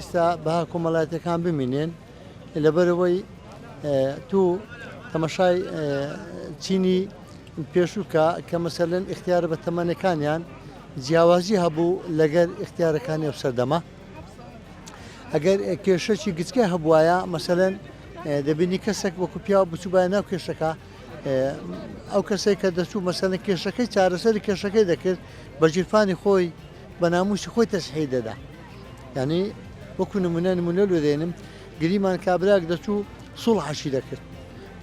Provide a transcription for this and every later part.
ئێستا بەها کۆمەڵایەتەکان بمینێن لەبەرەوەی تو تەمەشای چینی پێشووکە کە مەسەلەن اختیار بە تەمەنەکانیان جیاوازی هەبوو لەگەر اختیارەکانی ئەو سەردەما ئەگەر کێشەی گچکە هەبوایە مەسەلەن دەبینی کەسێک وەکو پیا بچوبایە ناو کێشەکە ئەو کەسێک کە دەچوو مەسەلەن کێشەکەی چارەسەری کێشەکەی دەکرد بە ژیرفانی خۆی بە ناموسی خۆی تەسحی دەدا یعنی وەکو نمونە لێ دێنم گریمان کابراک دەچوو سوڵحەشی دەکرد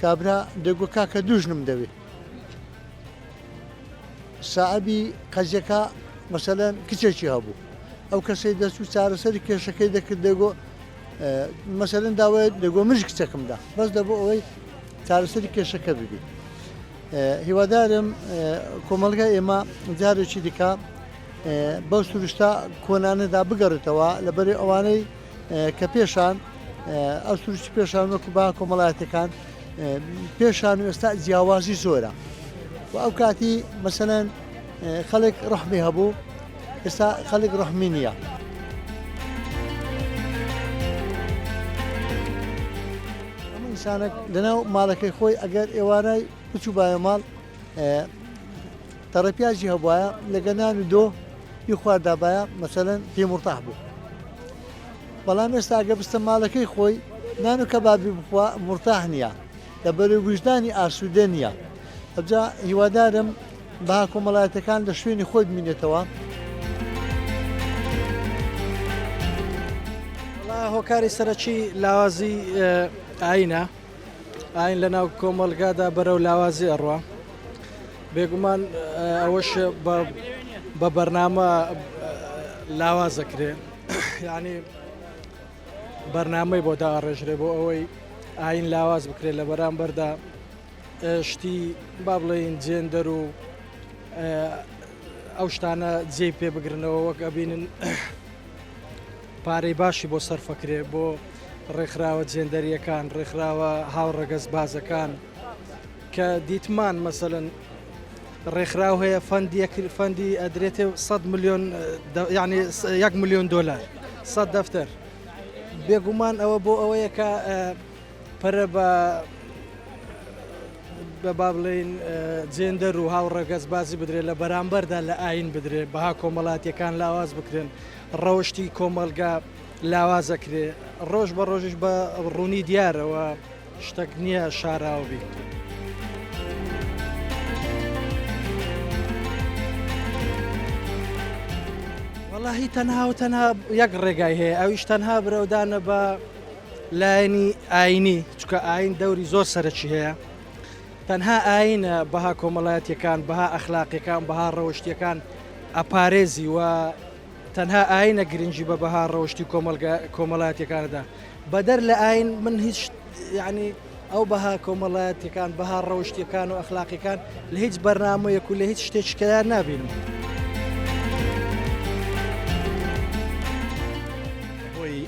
کابرا دەگو کاکە دوژنم دەوێت ساعبی قەزیەکە مەسەلەن کچێکی هەبوو ئەو کەسەی دەچوو چارەسەری کێشەکەی دەکرد دەگۆ مەسەلەن داوای دەگۆ منش کچەکەمدا بەس دەبوو ئەوەی چارەسەری کێشەکە ببی هیوادارم کۆمەلگا ئێمە جارێکی دیکە بەو سروشتا کۆنانەدا بگەڕێتەوە لەبەر ئەوانەی کە پێشان ئەو سروشتی پێشان وەکو با کۆمەڵایەتەکان پێشان و ئێستا جیاوازی زۆرە و ئەو کاتی مەسەلەن خەڵک ڕەحمی هەبوو ئێستا خەڵک ڕەحمی نییە هەموو ئینسانێک لەناو ماڵەکەی خۆی ئەگەر ئێوارای بچوو بایە ماڵ تەڕەپیاژی هەبوایە لەگەنان و دۆ هی خواردابایە مەسەلەن پێی مرتاح بوو بەڵام ئێستا ئەگە بستە ماڵەکەی خۆی نان و کەبابی بخوا مرتاح نییە لەبەرەوەی وجدانی ئاسوودە نییە ئەجا هیوادارم بەها کۆمەڵایەتەکان لە شوێنی خۆی بمینێتەوە هۆکاری سەرەکی لاوازی ئاینە ئاین لە ناو کۆمەلگادا بەرەو لاوازی ئەڕوا بێگومان ئەوەش بە بەرنامە لاوازەکرێ یعنی بەرنامەی بۆ داڕێژرێ بۆ ئەوەی ئاین لاواز بکرێت لە بەرامبەردا شتی با بڵێن جێندەر و ئەو شتانە جێی پێ بگرنەوە وەک ئەبینن پارەی باشی بۆ سەرفەکرێ بۆ ڕێکخراوە جێندەریەکان ڕێکخراوە هاوڕەگەز بازەکان کە دیتمان مەسەلەن ڕێکخراو هەیە فەندی ئەدرێتێ 100 ملیۆن یعنی 1 ملیۆن دۆلار 100 دەفتەر بێگومان ئەوە بۆ ئەوەیە کە پەرە بە با بڵێن جێندەر و هاوڕەگەز بازی بدرێت لە بەرامبەردا لە ئاین بدرێت بەها کۆمەڵاتیەکان لاواز بکرێن ڕەوشی کۆمەلگا لاوازەکرێ ڕۆژ بە ڕۆژش بە ڕوونی دیارەوە شتێک نییە شاراوبی. وەڵاهی تەنها و تەنها یەک ڕێگای هەیە ئەویش تەنها برەودانە بە لایەنی ئاینی چکە ئاین دەوری زۆر سەرەکی هەیە تەنها ئاینە بەها کۆمەڵایەتیەکان بەها ئەخلاقیەکان بەها ڕەوشتیەکان ئەپارێزی و تەنها ئاینە گرنگی بە بەها ڕەوشتی کۆمەڵایەتیەکاندا بەدەر لە ئاین من هیچ یعنی ئەو بەها کۆمەڵایەتیەکان بەها ڕەوشتیەکان و ئەخلاقیەکان لە هیچ بەرنامەیەک و لە هیچ شتێکیکەدا نابینم.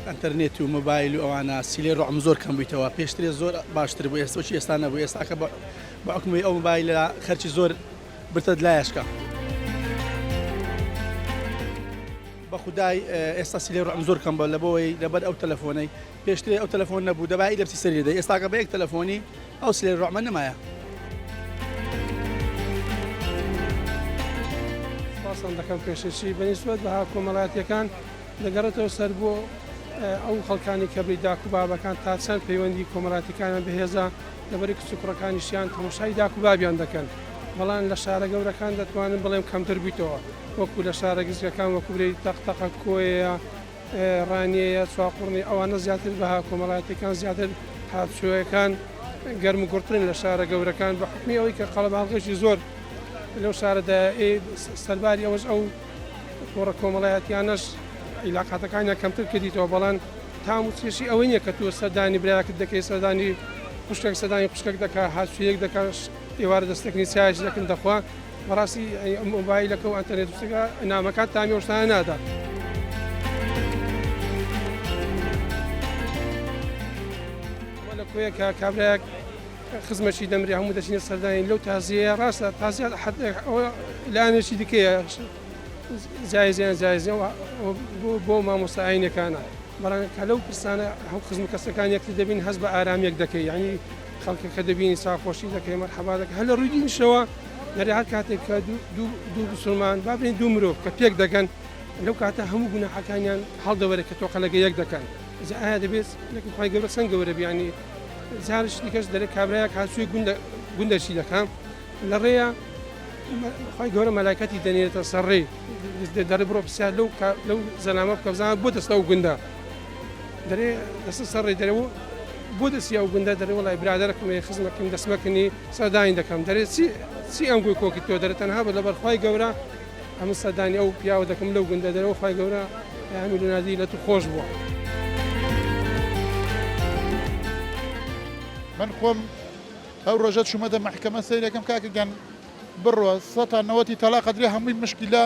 ئەتەرنێت و مۆبایل و ئەوانە سیلێ ڕۆم زۆر کەم بوویتەوە پێشترێ زۆر باشتر بوو ئێستاچی ئێستا نەبوو ئێستاکە بە حکومی ئەو مۆبایلە خەرچی زۆر برتە لایەشکە بە خودای ئێستا سیلێ ڕۆم زۆر کەم بە لەبەوەی لەبەر ئەو تەلەفۆنەی پێشترێ ئەو تەلەفۆن نەبوو دەبای دەبسی سەریدە ئێستاکە بە یەک تەلەفۆنی ئەو سیلێ ڕۆمە نەمایە. سپاسان دەکەم پێشەشی بەنسبەت بەها کۆمەڵایەتیەکان دەگەڕێتەوە سەر بۆ ئەو خەڵکانی کەبری داک و بابەکان تا چەند پەیوەندی کۆمەڵاتیەکانیان بەهێزە لەبەری کچ و کوڕەکانیشیان تەماشای داک و بابیان دەکەن بەڵام لە شارە گەورەکان دەتوانن بڵێم کەمتر بیتەوە وەکو لە شارە گزگەکان وەکو برەی تەختەقە کۆیە ڕانیەیە چواقوڕنی ئەوانە زیاتر بەها کۆمەڵاتیەکان زیاتر هاتوچۆیەکان گەرم و گورترن لە شارە گەورەکان بە حکمی ئەوەی کە قەڵەباڵغێکی زۆر لەو شارەدا سەرباری ئەوەش ئەو کۆڕە کۆمەڵایەتیانەش عیلاقاتەکانیان کەمتر کردیتەوە بەڵام تام و چێشی ئەوەی نییە کە تۆ سەردانی برایەکت دەکەی سەردانی خوشکێک سەردانی خوشکێک دەکا هاتوویەک دەکا ئێوارە دەستێکنی چایش دەکەن دەخوا بەڕاستی مۆبایلەکە و ئەنتەرنێت شتەکە نامەکات تامی ئەو شتانە نادا. لە کۆیە کە کابرایەک خزمەتی دەمری هەموو دەچینە سەردانی لەو تازیەیە ڕاستە تازیات لایەنێکی دیکەیە جایزیان جایزیان بۆ مامۆستا ئاینەکانە بەڵام کە لەو پرسانە هەو خزم کەسەکان یەکتر دەبین هەست بە ئارامێک دەکەی یعنی خەڵکەکە دەبینی ساخۆشی دەکەی مەرحەبا دەکەی هەر لە ڕووی دینیشەوە دەرێ هەر کاتێک کە دوو مسلمان بابرین دوو مرۆڤ کە پێک دەگەن لەو کاتە هەموو گوناحەکانیان هەڵدەوەرە کە تۆقەلەگە یەک دەکەن ئایا دەبێت خی گەورە چەند گەورە بیانی زارش دیکەش دەرێت کابراایە کاسووی گوندەشی دەکەم لە ڕێە خی گەورە مەلایکەتی دەنێتە سەرڕێ دەرێ بڕۆ پرسیار لەو زەلامە بکەزان بۆ دەستە و گوندە دەرێ دەست سەرڕێ دەرەوە بۆ دەستی ئەو گوندە دەرەوە لای برادەرەکەم خزمەکەم دەستمەکەنی سەداین دەکەم دەرێت چی ئەم گوی کۆکی تۆ دەرێت تەنها بە لەبەر خی گەورە ئەمە سەدانی ئەو پیاوە دەکەم لەو گوندە دەرەوە خی گەورە هەمی لەنادی لە تو خۆش بووە. من خۆم ئەو ڕۆژەت شومەدە محکەمە سەیرەکەم کاکەگەن بڕۆ 190 تەلاقەدرێ هەمووی مشکلە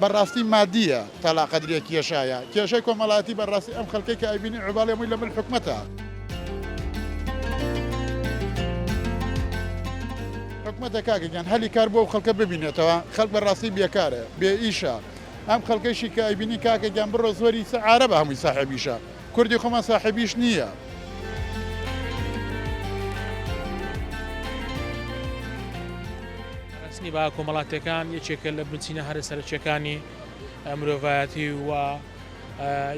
بەڕاستی مادیە تەلاقەدرێ کێشایە کێشەی کۆمەڵایەتی بەڕاستی ئەم خەڵکەی کە ئەبینی عوباڵی هەمووی لە من حکومەتە حکومەتە کاکەگەن هەلی کار بۆ خەڵکە ببینێتەوە خەڵک بەڕاستی بێکارە بێ ئیشە ئەم خەڵکەشی کە ئەبینی کاکەگەن بڕۆ زۆری سەعارە بە هەمووی ساحبیشە کوردی خۆمان ساحبیش نییە. با کۆمەڵاتەکان یەکێکە لە بنچینە هەرە سەرچیەکانی مرۆڤایەتی و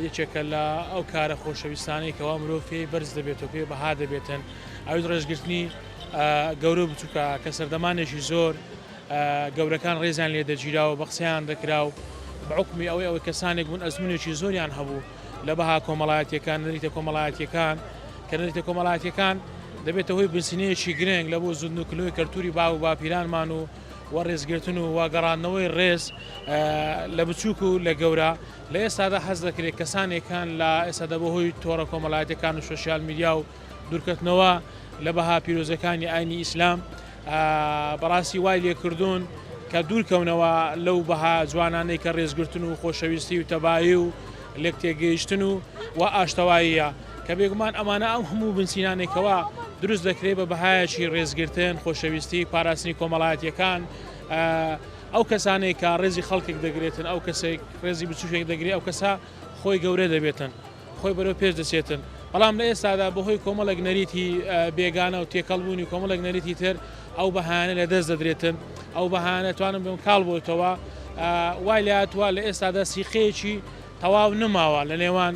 یەکێکە لە ئەو کارە خۆشەویستانەی کەوا مرۆڤ پێی بەرز دەبێت و پێ بەها دەبێتن ئەوی ڕێژگرتنی گەورە بچووکە کە سەردەمانێکی زۆر گەورەکان ڕێزیان لێ دەگیراوە بە قسەیان دەکرا و بەعوکمی ئەوەی کەسانێک بوون ئەزمونێکی زۆریان هەبوو لە بەها کۆمەڵایەتیەکان نەریتە کۆمەڵایەتیەکان کە نەریتە کۆمەڵایەتیەکان دەبێتە هۆی بنسینەیەکی گرنگ لە بۆ زودنوکلۆی کەلتوری باو و باپیرانمان و ڕێزگرتن و واگەڕاندنەوەی ڕێز لە بچووک و لە گەورە لە ئێستادا حەز دەکرێت کەسانێکان لە ئێستادا بەهۆی تۆڕە کۆمەڵایەتەکان و سوسیال میدیا و دوورکەوتنەوە لە بەها پیرۆزەکانی ئاینی ئیسلام بەڕاستی وای لێکردوون کە دوورکەونەوە لەو بەها جوانانەی کە ڕێزگرتن و خۆشەویستی و تەبایی و لێک تێگەیشتن و ئاشتەواییە کە بێگومان ئەمانە ئەو هەموو بنسینانێکەوە دروست دەکرێت بە بەهایەکی ڕێزگرتن خۆشەویستی پاراستنی کۆمەڵایەتیەکان ئەو کەسانێک کە ڕێزی خەڵکێک دەگرێتن ئەو کەسێک ڕێزی بچوشێک دەگرێت ئەو کەسا خۆی گەورە دەبێتن خۆی بەرەو پێش دەچێتن بەڵام لە ئێستادا بەهۆی کۆمەڵێک نەریتی بێگانە و تێکەڵبوونی کۆمەڵێک نەریتی تر ئەو بەهانە لە دەست دەدرێتن ئەو بەهانە توانم بم کاڵ بۆتەوە وای لاتوە لە ئێستادا سیخەیەکی تەواو نماوە لە نێوان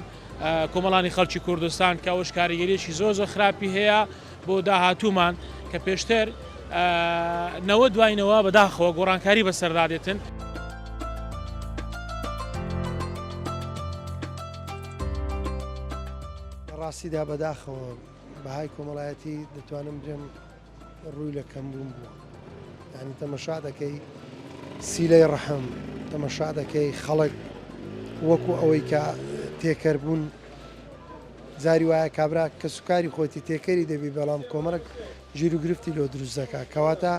کۆمەڵانی خەڵکی کوردستان کە ئەوش کاریگەریەکی زۆر خراپی هەیە بۆ داهاتوومان کە پێشتر نەوە دوایینەوە بەداخەوە گۆڕانکاری بەسەردادێتن. ڕاستیدا بەداخەوە بەهای کۆمەڵایەتی دەتوانم برێم ڕووی لە کەمبوون بووە یعنی تەمەشا دەکەی سیلەی ڕەحم تەمەشا دەکەی خەڵک وەکو ئەوەی کە تێکەربوون زاری وایە کابرا کە سوکاری خۆتی تێکەری دەبی بەڵام کۆمەڵک ژیر و گرفتی لۆ دروست دەکا کەواتە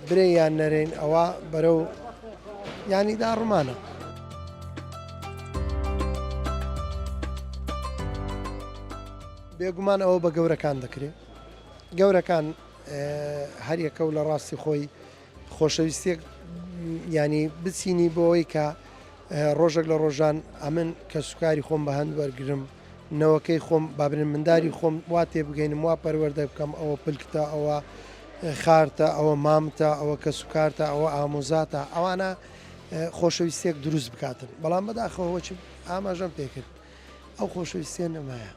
برێیان نەرێن ئەوە بەرەو یانیدا ڕمانە. بێگومان ئەوە بە گەورەکان دەکرێت گەورەکان هەریەکە و لە ڕاستی خۆی خۆشەویستێک ینی بچینی بۆەوەی کە ڕۆژێک لە ڕۆژان ئەمن کە سوکاری خۆم بە هەند وەرگرم نەوەکەی خۆم بابرن منداری خۆم وا تێ بگەینم وا پەروەردە بکەم ئەوە پلکتە ئەوە خارتە ئەوە مامتە ئەوە کە سوکارتە ئەوە ئامۆزاتە ئەوانە خۆشەویستێک دروست بکاتن بەڵام بەداخەوە چ ئاماژەم پێکرد ئەو خۆشەویستێ نەمایە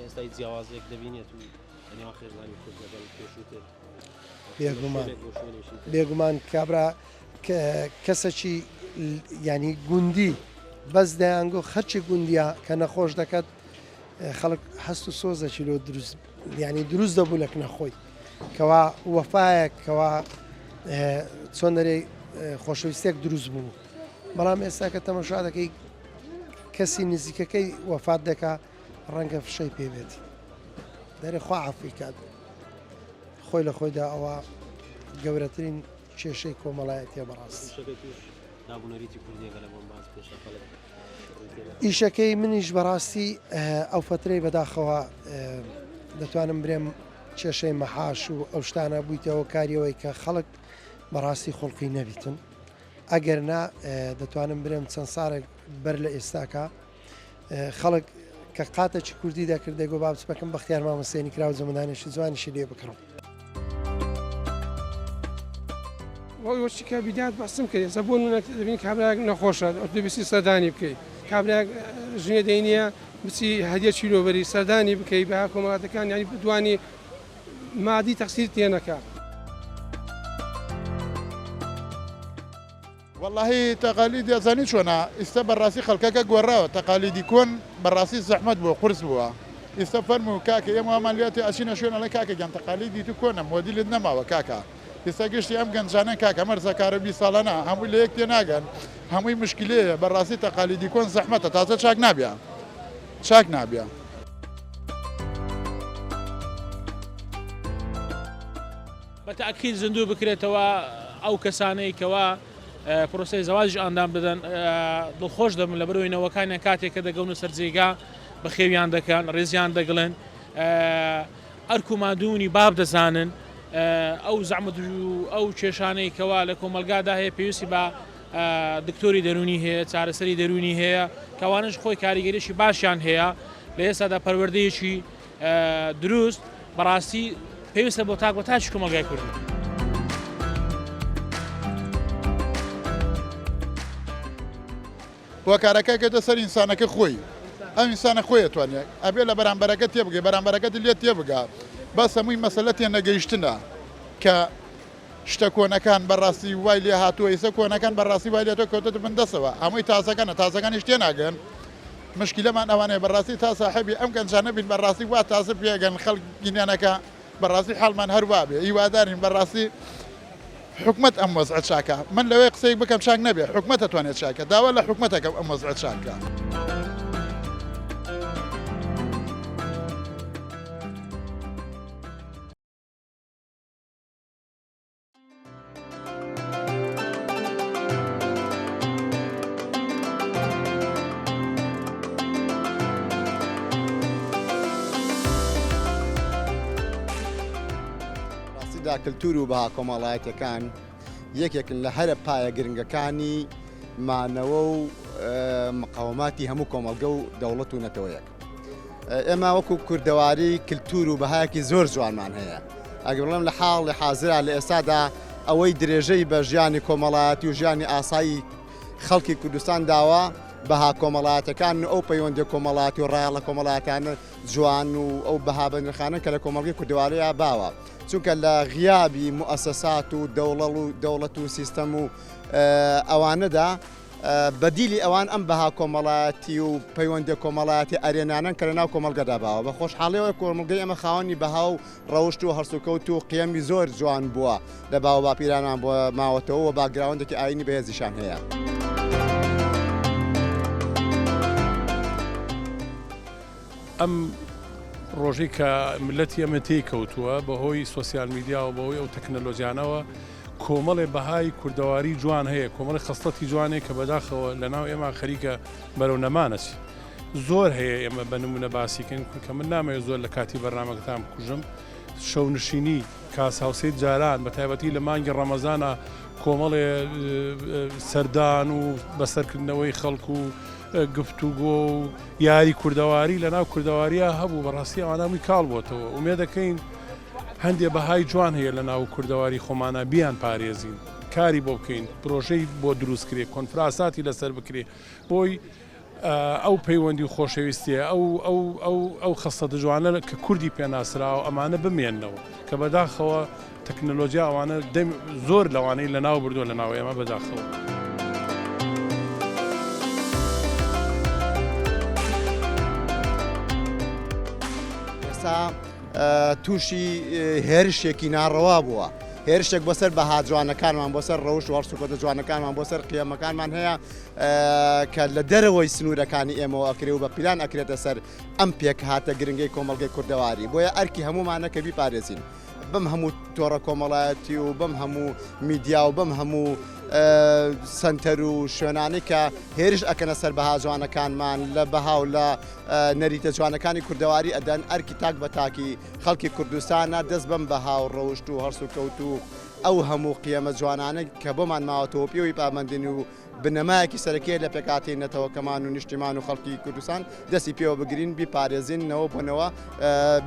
ئێستای جیاوازێک دەبینێت و خێزانی کورد لەگەڵ پێشووتر بێگومان کابرا کەسێکی ینی گوندی بەس دەیانگۆ خەرچی گوندیە کە نەخۆش دەکات خەڵک هەست و سۆزەکی لۆ دروست ینی دروست دەبوو لە نەخۆی کەوا وەفایەک کەوا چۆن دەرێ خۆشەویستێک دروست بوو بەڵام ئێستا کە تەمەشا دەکەی کەسی نزیکەکەی وەفات دەکا ڕەنگە فشەی پێبێتی دەرێ خوا عەفوی کات خۆی لە خۆیدا ئەوە گەورەترین کێشەی کۆمەڵایەتیە بەڕاستی ئیشەکەی منیش بەڕاستی ئەو فترەی بەداخەوە دەتوانم برێم کێشەی مەحاش و ئەو شتانە بوویتەوە کاریەوەی کە خەڵک بەڕاستی خۆڵقی نەبیتن ئەگەر نا دەتوانم برێم چەند ساڵێک بەر لە ئێستاکە خەڵک کە قاتەی کوردی دەکردێگۆ بابچ بەکەم بەختیار مامۆستێنی کرا و زەمەدانێکی جوانیشی لێ بکڕم. وەچیکە بیدات بەسم کرد ئێستا بۆ دەبین کابراک نەخۆشە ئۆتۆبیسی سەردانی بکەیت کابراک ژنێ دەینە بچی هەدیە چیلۆبەری سەردانی بکەیت بە کۆمەڵاتەکان ینی بدوانی مادی تەقسیر تێنەکە. والله تقالید یازانی چۆنا ئێستا بەڕاستی خەڵکەکە گۆڕاوە تەقالیدی کۆن بەڕاستی زەحمەت بووە قورس بووە ئێستا فەرمو کاکە ئێمەمان لێتی ئەچینە شوێنە لە کاکە گیان تەقالیدی تو کۆنە مۆدیلت نەماوە کاکە ئێستا گەشتی ئەم گەنجانە کاکە مەرزەکارە 20 ساڵانە هەمووی لە یەک تێ ناگەن هەمووی مشکلەیە بەڕاستی تەقالیدی کۆن زەحمەتە تازە چاک نابێ بەتەئکید زیندوو بکرێتەوە ئەو کەسانەی کەوا پرۆسەی زەواج ئەندام بدەن دڵخۆش دەبن لە بەرەوەینەوەکانیان کاتێک کە دەگەونە سەر جێگا بە خێویان دەکەن ڕێزیان دەگڵن ئەرک و مادوونی باب دەزانن ئەو زەحمەت و ئەو کێشانەی کەوا لە کۆمەلگادا هەیە پێویستی بە دکتۆری دەرونی هەیە چارەسەری دەرونی هەیە کەوانش خۆی کاریگەریشی باشیان هەیە لە ئێستادا پەروەردەیەکی دروست بەڕاستی پێویستە بۆ تاک بە تاچی کۆمەلگای کوردی. وەکارەکە کە دەسەر ئینسانەکە خۆی ئەم ئینسانە خۆی توانێت ئەبێ لە بەرامبەرەکە تێبگەی بەرامبەرەکەت لێت تێبگا بەس هەمووی مەسەلە تێ نەگەیشتنە کە شتە کۆنەکان بەڕاستی وای لێ هاتووە ئێستا کۆنەکان بەڕاستی وای لێتۆ کەوتت من دەسەوە هەمووی تازەکانیش تێ ناگەن مشکلەمان ئەوانەیە بەڕاستی تا ساحەبی ئەم گەنجانە بین بەڕاستی وا تازە پێگەن خەڵک گینیانەکە بەڕاستی حاڵمان هەروە بێ هیوادارین بەڕاستی حکومت ئەم وەزعەت چاکە من لەوەی قسەی بکەم چاک نەبێ حکومەت دەتوانێت چاکە داوا لە حکومەتەکە ئەم وەزعەت چاکە. کلتور و بەها کۆمەڵایەتەکان یەکێکن لە هەرە پایە گرنگەکانی مانەوە و مقاوماتی هەموو کۆمەلگە و دەوڵەت و نەتەوەیەک ئێمە وەکو کوردەواری کلتور و بەهایەکی زۆر جوانمان هەیە ئەگەر بڵێم لە حاڵی حازرا لە ئێستادا ئەوەی درێژەی بە ژیانی کۆمەڵایەتی و ژیانی ئاسایی خەڵکی کوردستان داوە بەها کۆمەڵایەتەکان ئەو پەیوەندی کۆمەڵاتی و ڕایە لە کۆمەڵایەتانە جوان و ئەو بەها بەنرخانە کە لە کۆمەڵگەی کوردەواریە باوە چونکە لە غیابی مؤسسات و دەوڵەت و سیستەم و ئەوانەدا بەدیلی ئەوان ئەم بەها کۆمەڵایەتی و پەیوەندی کۆمەڵایەتی ئەرێنانن کە لە ناو کۆمەلگەدا باوە بە خۆشحاڵیەوە کۆمەلگەی ئەمە خاوەنی بەها و ڕەوشت و هەرسوکەوت و قیەمی زۆر جوان بووە لە باو باپیرانان بۆ ماوەتەوە و باگراوندێکی ئاینی بەهێزیشان هەیە. ئەم ڕۆژەی کە ملەتی ئەمە تێی کەوتووە بەهۆی سۆسیال میدیا و بەهۆی ئەو تەکنەلۆژیانەوە کۆمەڵێ بەهای کوردەواری جوان هەیە کۆمەڵی خستەتی جوانەیە کە بەداخەوە لە ناو ئێمە خەریکە بەرەو نەمانەچی زۆر هەیە ئێمە بە نمونە باسیکەن کە من نامەوێت زۆر لە کاتی بەرنامەکەتان بکوژم شەونشینی کاس هاوسەی جاران بە تایبەتی لە مانگی ڕەمەزانە کۆمەڵێ سەردان و بەسەرکردنەوەی خەڵک و گفتوگۆ و یاری کوردەواری لە ناو کوردەواریە هەبوو بەڕاستی ئەوانەمی کاڵ بۆتەوە ومێ دەکەین هەندێک بەهای جوان هەیە لە ناو کوردەواری خۆمانە بیان پارێزین کاری بۆ بکەین پرۆژەی بۆ دروستکرێ کۆنفرانساتی لەسەر بکرێ بۆی ئەو پەیوەندی و خۆشەویستیە ئەو خەستە جوانە کە کوردی پێناسراوە ئەمانە بمێننەوە کە بەداخەوە تەکنەلۆژیا ئەوانە زۆر لەوانەی لە ناو بردووە لە ناو ئێمە بەداخەوە. تووشی هێرشێکی ناڕەوا بووە هێرشێک بۆسەر بەها جوانەکانمان بۆسەر ڕەوش و هەرسوکۆتە جوانەکانمان بۆسەر قیەمەکانمان هەیە کە لە دەرەوەی سنوورەکانی ئێمەوە ئەکرێ و بە پیلان ئەکرێتە سەر ئەم پێک هاتە گرنگەی کۆمەڵگەی کوردەواری بۆیە ئەرکی هەمومانە کە بیپارێزین بەم هەموو تۆڕە کۆمەڵایەتی و بەم هەموو میدیا و بەم هەموو سنتەر و شوێنانی کە هێرش ئەکەنە سەر بەها جوانەکانمان لە بەها و لە نەریتە جوانەکانی کوردەواری ئەدەن ئەرکی تاک بە تاکی خەڵکی کوردستانە دەست بەم بەها و ڕەوشت و هەرسوکەوت و ئەو هەموو قیەمە جوانانە کە بۆمان ماوەتەوە پێوەی پابەندین و بنەمایەکی سەرەکیە لە پێکاتێنێتەوە کەمان و نیشتیمان و خەڵکی کوردستان دەستی پێوە بگرین بیپارێزینەوە بۆنەوە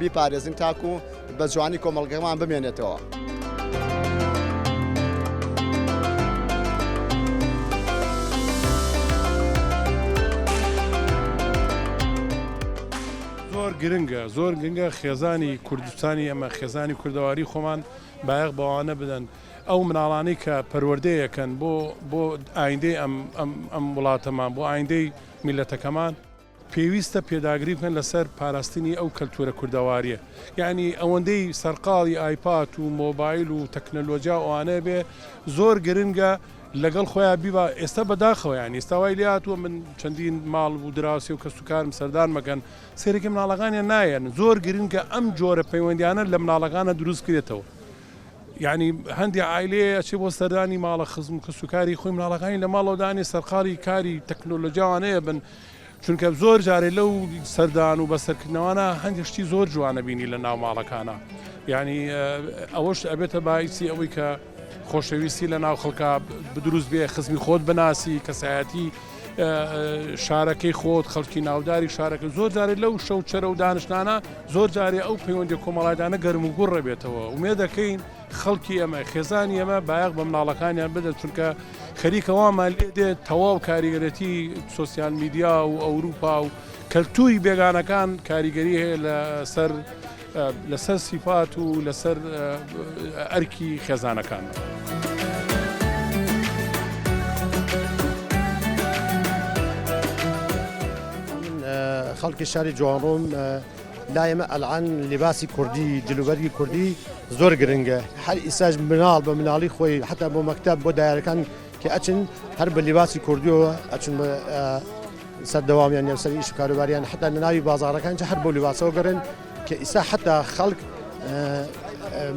بیپارێزین تاکو بە جوانی کۆمەڵگەمان بمێنێتەوە. زۆر گرنگە خێزانی کوردستانی ئەمە خێزانی کوردەواری خۆمان بایەق بەوانە بدەن ئەو مناڵانەی کە پەروەردەیەکەن بۆ ئایندەی ئەم وڵاتەمان بۆ ئایندەی میلەتەکەمان پێویستە پێداگری بکەن لەسەر پاراستنی ئەو کەلتورە کوردەواریە. یعنی ئەوەندەی سەرقاڵی ئایپات و مۆبایل و تەکنەلۆجیا ئەوانە بێ زۆر گرنگە لەگەڵ خۆیان بیبا ئێستا بەداخەوە یانی ئێستاوای لاتوە من چەندین ماڵ و دراوسی و کەس و کارم سەردان مەکەن سێرەکی مناڵەکانیان نایەن زۆر گرنگە ئەم جۆرە پەیوەندیانە لە مناڵەکانە دروست کرێتەوە. یعنی هەندی عایلەیە ئەچێ بۆ سەردانی ماڵە خزم و کەسوکاری خۆی مناڵەکانی لە ماڵەوەدانی سەرقاڵی کاری تەکنۆلۆجیاوانەیە بن چونکە زۆر جارێ لەو سەردان و بەسەرکردنەوەانە هەندێشتی زۆر جوانە بینی لە ناو ماڵەکانە. یعنی ئەوەش ئەبێتە باعیسی ئەوەی کە خۆشەویستی لە ناو خەڵکا بدروست بێ خزمی خۆت بناسی کەسایەتی شارەکەی خۆت خەڵکی ناوداری شارەکە زۆر جارێ لەو شەو چرە و دانشتانە زۆر جارێ ئەو پەیوەندی کۆمەڵایدانە گەرم و گوڕ ڕێبێتەوە ومێ دەکەین خەڵکی ئەمە خێزانی ئەمە بایەق بە مناڵەکانیان بدەن چونکە خەریکەوامان لێ دێت تەواو کاریگەرەتی سۆسیال میدیا و ئەوروپا و کەلتوری بێگانەکان کاریگەری هەیە لەسەر سیفات و لەسەر ئەرکی خێزانەکان. خەڵکی شاری جوانڕۆم لایەمە ئەلعان لیباسی کوردی جلوبەرگی کوردی زۆر گرنگە هەر ئیساژ مناڵ بە مناڵی خۆی حتا بۆ مەکتەب بۆ دایارەکان کە ئەچن هەر بە لیباسی کوردیەوە ئەچن سەردەوامیان یا سەری ئیش و کاروباریان حتا لە ناوی بازاڕەکان هەر بۆ لیباسەوە گەڕن کە ئیسا حتا خەڵک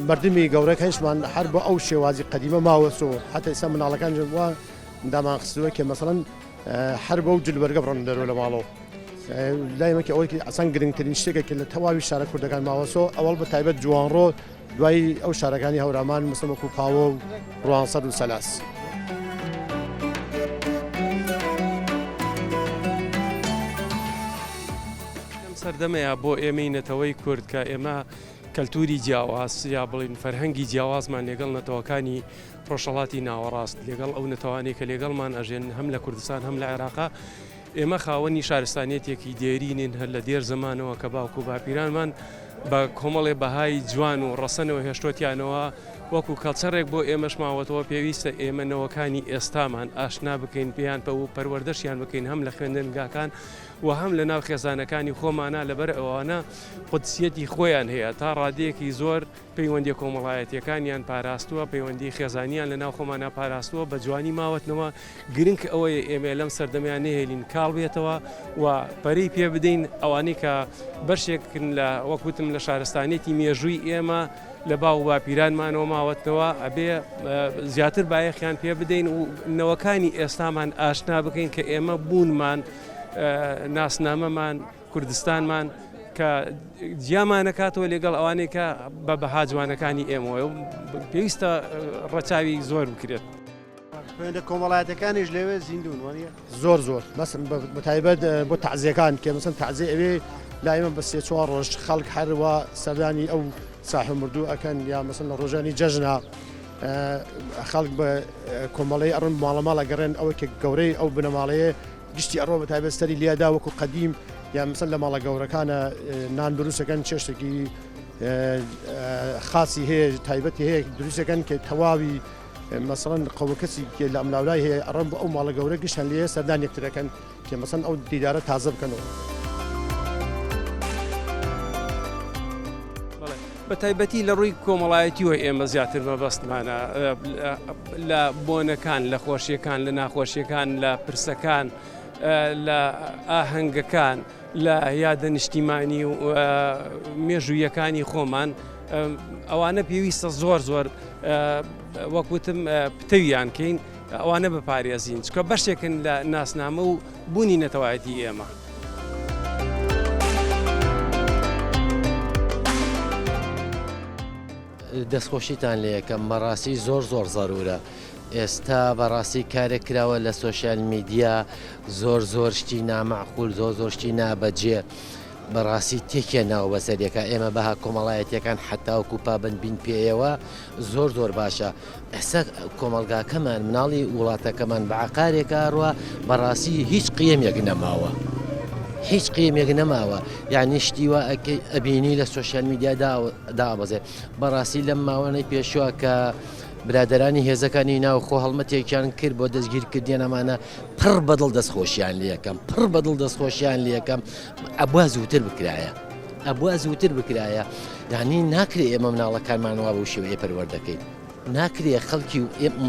مردمی گەورەک هەنجمان هەر بۆ ئەو شێوازی قەدیمە ماوەسەوە حتا ئیسا مناڵەکان وا دامان خستووە کە مەسەڵەن هەر بۆ جلوبەرگە بڕۆن دەرەوە لە ماڵەوە. لایمەکە ئەوەی ئەسان گرنگترین شتێکە لە تەواوی شارە کوردەکان ماوەسەوە ئەوەڵ بە تایبەت جوانڕۆ دوای ئەو شارەکانی هەورامان مسلمەک و پاوە و ڕوانسەد و سەلاس. سەردەمەیە بۆ ئێمەی نەتەوەی کورد کە ئێمە کەلتوری جیاواز یا بڵین فەرهەنگی جیاوازمان لەگەڵ نەتەوەکانی ڕۆژهەڵاتی ناوەڕاست لەگەڵ ئەو نەتەوانەی کە لەگەڵمان ئەژێن هەم لە کوردستان هەم لە عێراقا ئێمە خاوەنی شارستانیەتێکی دێرینین هەر لە دێر زمانەوە کە باوکو باپیرانمان بە کۆمەڵێ بەهای جوان و ڕەسەنەوە هێشتۆتیانەوە وەکو کەڵچەڕێک بۆ ئێمەش ماوەتەوە پێویستە ئێمە نەوەکانی ئێستامان ئاشنا بکەین پێیان و پەروەردەشیان بکەین هەم لە خوێندنگاکان و هەم لە ناو خێزانەکانی خۆمانە لەبەر ئەوانە قودسیەتی خۆیان هەیە تا ڕادەیەکی زۆر پەیوەندی کۆمەڵایەتیەکانیان پاراستووە پەیوەندی خێزانیان لە ناو خۆمانە پاراستووە بە جوانی ماوەتنەوە گرنگ ئەوەیە ئێمە لەم سەردەمیان نهێلین کاڵ بێتەوە و پەرەی پێ بدەین ئەوانەی کە بەشێکن لە وەکوتم لە شارستانێتی مێژووی ئێمە لە باو باپیرانمانەوە ماوەتنەوە ئەبێ زیاتر بایەخیان پێ بدەین و نەوەکانی ئێستامان ئاشنا بکەین کە ئێمە بوونمان ناسنامەمان کوردستانمان کە جیامانەکاتەوە لەگەڵ ئەوانەی کە بە بەها جوانەکانی ئێمەوە پێویستە ڕەچاوی زۆر بکرێت. خوێندە کۆمەڵایەتەکانیش لەوێ زیندوون وانە زۆر مەسن بەتایبەت بۆ تەعزیەکان کە مەسن تەعزیە ئەوێ لایمە بە سێ چوار ڕۆژ خەڵک هەروە سەردانی ئەو ساحە مردوو ئەکەن یا مەسن لە ڕۆژانی جەژنا خەڵک بە کۆمەڵەی ئەڕن ماڵەماڵە گەڕێن ئەوە کە گەورەی ئەو بنەماڵەیە گشتی ئەڕۆ بە تایبەتستەری لیادا وەکو قەدیم یا مەسن لە ماڵە گەورەکانە نان دروستەکەن چێشتێکی خاصی هەیە تایبەتی هەیە دروستەکەن کە تەواوی مەسەڵەن قەوەکەسی لە ئەملاولای هەیە ئەڕەن بە ئەو ماڵە گەورە گشتان لێ سەردان یەکترەکەن کە مەسەن ئەو دیدارە تازە بکەنەوە. بە تایبەتی لە ڕووی کۆمەڵایەتیوە ئێمە زیاتر مەبەستمانە لە بۆنەکان لە خۆشیەکان لە ناخۆشیەکان لە پرسەکان لە ئاهەنگەکان لە یادە نیشتیمانی و مێژوویەکانی خۆمان ئەوانە پێویستە زۆر وەکوتم پتەویان کەین ئەوانە بپارێزین چکە بەشێکن لە ناسنامە و بوونی نەتەوایەتی ئێمە. دەستخۆشیتان لێ یەکەم بەڕاستی زۆر زەرورە. ئێستا بەڕاستی کارێک کراوە لە سۆشیال میدیا زۆر شتی نامەعقول زۆر شتی نابەجێ بەڕاستی تێکێناوە بەسەرێکە ئێمە بەها کۆمەڵایەتەکان حتاوەکو پابند بین پێیەوە زۆر باشە. ئێستا کۆمەلگاکەمان مناڵی وڵاتەکەمان بە عقارێکە ڕوە بەڕاستی هیچ قیمێک نەماوە. هیچ قیمێک نەماوە یعنی شتیوە ئەبینی لە سۆشیال میدیا دابەزێ بەڕاستی لەم ماوەی پێشوە کە برادرانی هێزەکانی ناوخۆ هەڵمەتێکیان کرد بۆ دەستگیرکردیان ئەمانە پڕ بەدڵ دەستخۆشیان لەکەم پڕ بەدڵ دەستخۆشیان لەکەم ئەبوا زووتر بکرایە یعنی ناکرێت ئێمە مناڵەکانمانەوە بۆ شێوەیە پەروەردەکەین ناکرێت خەڵکی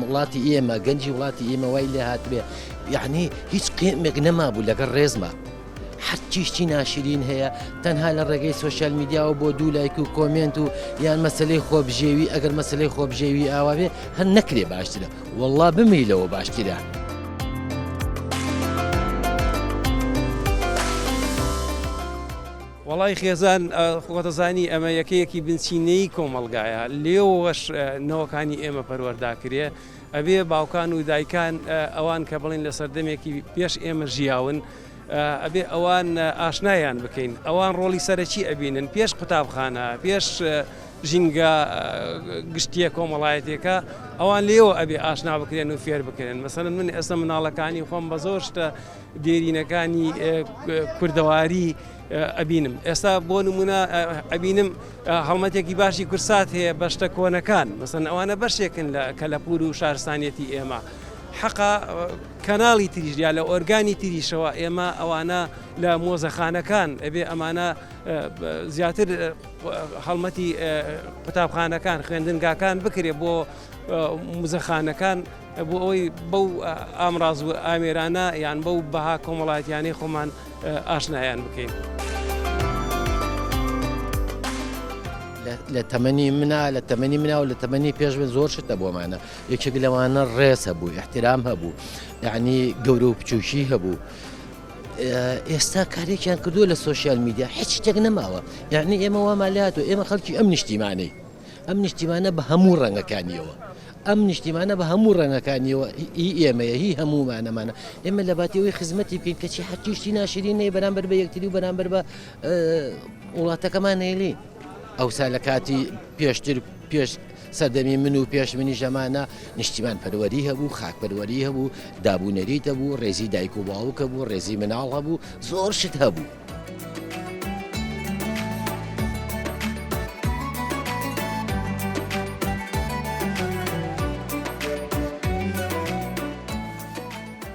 وڵاتی ئێمە گەنجی وڵاتی ئێمە وای لێ هاتبێ یعنی هیچ قیمێک نەمابوو لەگەڵ ڕێزمە هەرچیشتی ناشرین هەیە تەنها لە ڕێگەی سۆشیال میدیاوە بۆ دوو لایک و کۆمنت و یان مەسلەی خۆبژێوی ئەگەر مەسلەی خۆبژێوی ئاواوێ هەر نەکرێ باشترە وەڵڵا بمیلەوە باشترە. وڵی خێزان خۆتەزانی ئەمە یەکەیەکی بنچینەی کۆمەلگایە لێوەش نەوەکانی ئێمە پەروەرداکرێ ئەبێ باوکان و دایکان ئەوان کە بڵین لە سەردەمێکی پێش ئێمە ژیاون ئەبێ ئەوان ئاشنایان بکەین ئەوان ڕۆڵی سەرەکی ئەبینن پێش قوتابخانە پێش ژینگە گشتیە کۆمەڵایەتێکە ئەوان لێوە ئەبێ ئاشنا بکرێن و فێر بکرێن مەسەرەن من ئێستا مناڵەکانی خۆم بە زۆر شتە دێرینەکانی کوردەواری ئەبینم ئێستا بۆ نمونە ئەبینم هەڵمەتێکی باشی کورسات هەیە بەشتە کۆنەکان مەسەن ئەوانە بەشێکن لە کەلەپور و شارستانیەتی ئێمە حەقا کەناڵی تریژ یا لە ئۆرگانی تریشەوە ئێمە ئەوانە لە مۆزەخانەکان ئەبێ ئەمانە زیاتر هەڵمەتی قوتابخانەکان خوێندنگاکان بکرێ بۆ موزەخانەکان بۆ ئەوەی بەو ئامراز و ئامێرانە یان بەو بەها کۆمەڵایەتیانەی خۆمان ئاشنایان بکەین. لە تەمەنی منە و لە تەمەنی پێش زۆر شتە بۆمانە یەکێک لەوانە ڕێز هەبوو احترام هەبوو یعنی گەورە و بچوشی هەبوو ئێستا کارێکیان کردووە لە سۆشیال میدیا هیچ شتێک نەماوە یعنی ئێمە وامالات و ئێمە خەڵکی ئەم نیشتیمانە بە هەموو ڕەنگەکانیەوە بە هەموو ڕەنگەکانیەوە ئێمەیە هی هەمومانەمانە ئێمە لە باتیەوەی خزمەتی بکەین کەچی هەرچیشتی ناشرینەیە بەرامبەر بە یەکتری و بەرامبەر بە وڵاتەکەمان هێلین ئەوسا لە کاتی پێش سەردەمی من و پێش منی ژەمانە نیشتیمان پەروەری هەبوو خاکپەروەری هەبوو دابوونەریت هەبوو ڕێزی دایک و باوک هەبوو ڕێزی مناڵ هەبوو زۆر شت هەبوو.